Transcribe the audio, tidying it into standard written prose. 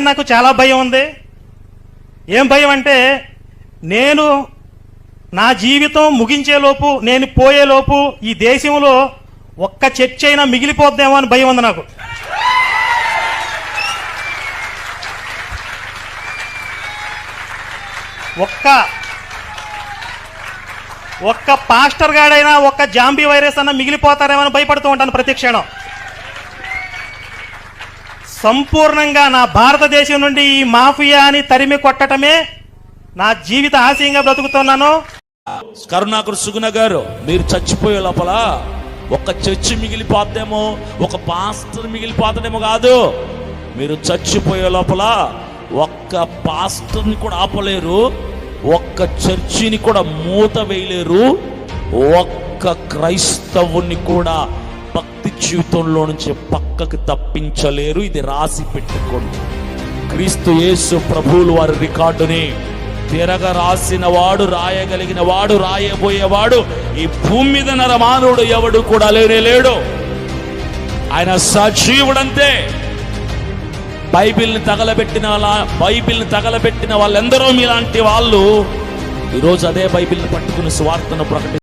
నాకు చాలా భయం ఉంది. ఏం భయం అంటే, నేను నా జీవితం ముగించేలోపు, నేను పోయేలోపు ఈ దేశంలో ఒక్క చర్చ అయినా మిగిలిపోద్దేమో అని భయం ఉంది నాకు. ఒక్క పాస్టర్ గాడైనా, ఒక్క జాంబీ వైరస్ అన్న మిగిలిపోతారేమో అని భయపడుతూ ఉంటాను ప్రతి క్షణం. సంపూర్ణంగా నా భారతదేశం నుండి ఈ మాఫియాని తరిమి కొట్టడమే నా జీవిత ఆశయంగా బ్రతుకుతున్నాను. కరుణాకర్ సుగుణ గారు, మీరు చచ్చిపోయే లోపల ఒక్క చర్చి మిగిలిపోద్దేమో, ఒక పాస్టర్ మిగిలిపోతాడేమో కాదు, మీరు చచ్చిపోయే లోపల ఒక్క పాస్టర్ని కూడా ఆపలేరు, ఒక్క చర్చిని కూడా మూత వేయలేరు, ఒక్క క్రైస్తవుని కూడా భక్తి జీవితంలో నుంచి పక్కకు తప్పించలేరు. ఇది రాసి పెట్టుకోండి. క్రీస్తు యేసు ప్రభువులు వారి రికార్డుని తిరగ రాసిన వాడు, రాయగలిగిన వాడు, రాయబోయేవాడు ఈ భూమి మీద నరమానవుడు ఎవడు కూడా లేడు. ఆయన సజీవుడంతే. బైబిల్ని తగలబెట్టిన వాళ్ళెందరో మీలాంటి వాళ్ళు ఈరోజు అదే బైబిల్ని పట్టుకుని స్వార్థను ప్రకటి